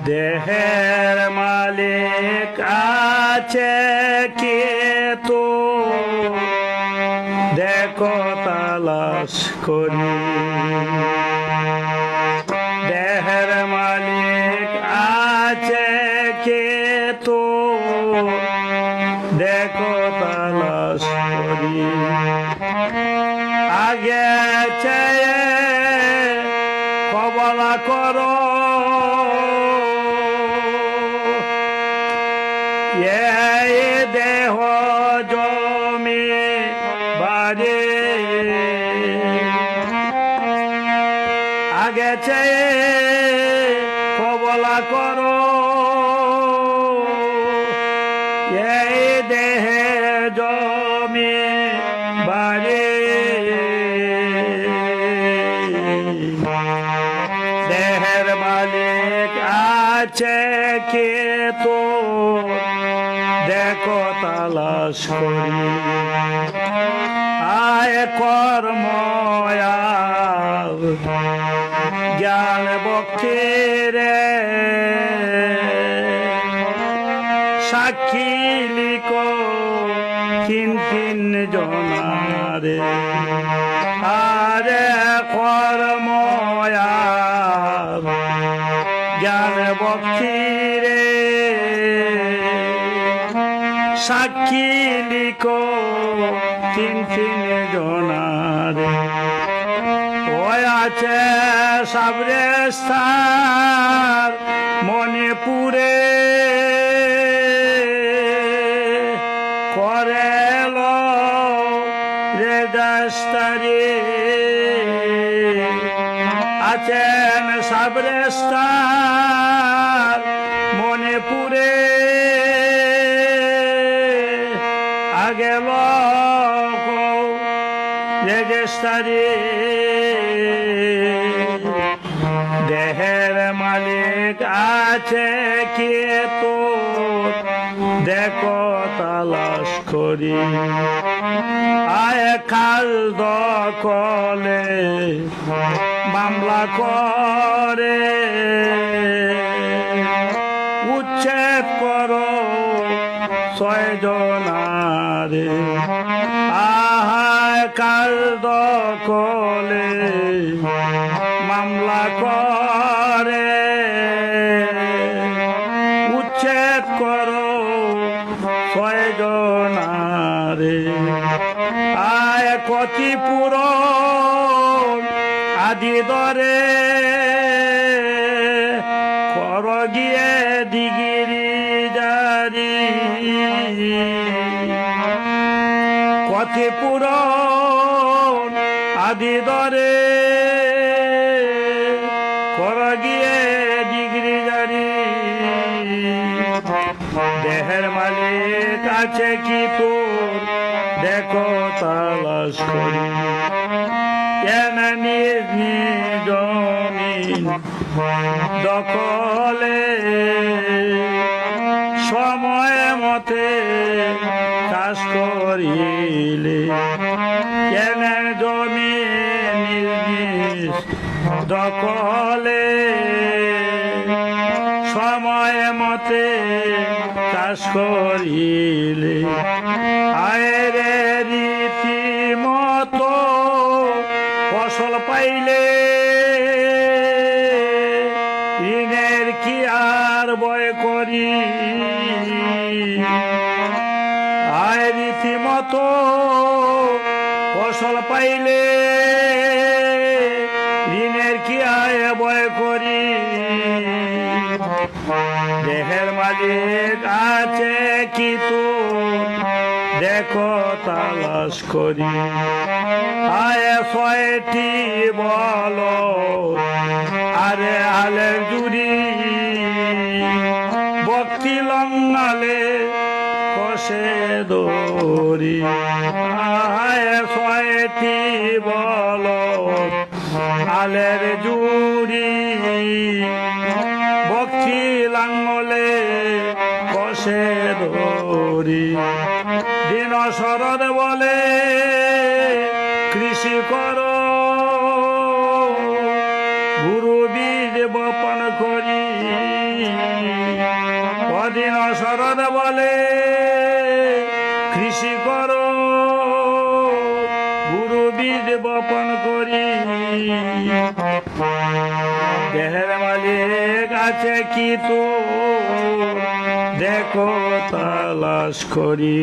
দেহের মালিক আছে কে তো দেখো তালাশ করি। দেহের মালিক আছে কে তো দেখো তালাশ করি। আগে চেয়ে কবলা করো দেহ জমি বাড়ি। আগে চেয়ে কবলা করো এই দেহে জমি বাড়ি। দেহের মালিক আছে কে তো দেখো তালাশ করি। আয় কর্ম জ্ঞান ভক্তি রে সাক্ষী লিখো তিন তিন জনারে। আরে কর্ম জ্ঞান ভক্তি রে সাক্ষী লিখো তিন তিন জনার। ওই আছে সাবরেস্তার মণিপুরে করেল রেজাস্তারি। আছেন সাবরেস্তার মণিপুরে গেল রেজিস্টারি। দেহের মালিক আছে কে তো দেখো তালাশ করি। আয় কাল দখলে মামলা করে উচ্ছেদ করো 6 জনারে। আহায় কাল দখলে মামলা করে উচ্ছেদ করো 6 জনারে। আয় ক্ষতিপূরণ আদি দরে কর গিয়ে দিগিরি জারি। ক্ষতিপূরণ আদি দরে কর গিয়ে ডিগ্রি জারি। দেহের মালিক আছে কি তোর দেখো তালাশ করি। কেন নিজ নিজ জমিন দখলে সময় মতে চাষ করিলে। কেন জমি নিজ নিজ দখলে সময় মতে চাষ করিলে। আয়ের রীতি মতো ফসল পাইলে ঋণের কি আর ভয় করি। আয় রীতিমতো ফসল পাইলে ঋণের কি আয় ভয় করি। দেহের মালিক আছে কি তো দেখো তালাশ করি। আয় 6টি বলো আরে আলের জুড়ি ভক্তি লঙ্গালে কষে দড়ি। আয় 6টি বলো আলের জুড়ি ভক্তি লাঙ্গলে কষে দড়ি। দিন শরৎ বলে কৃষি করো বীজ বপন করি। অধীন শরৎ বলে কৃষি করো, গুরু বীজ বপন করি। দেহের মালিক আছে কি তো দেখো তালাশ করি।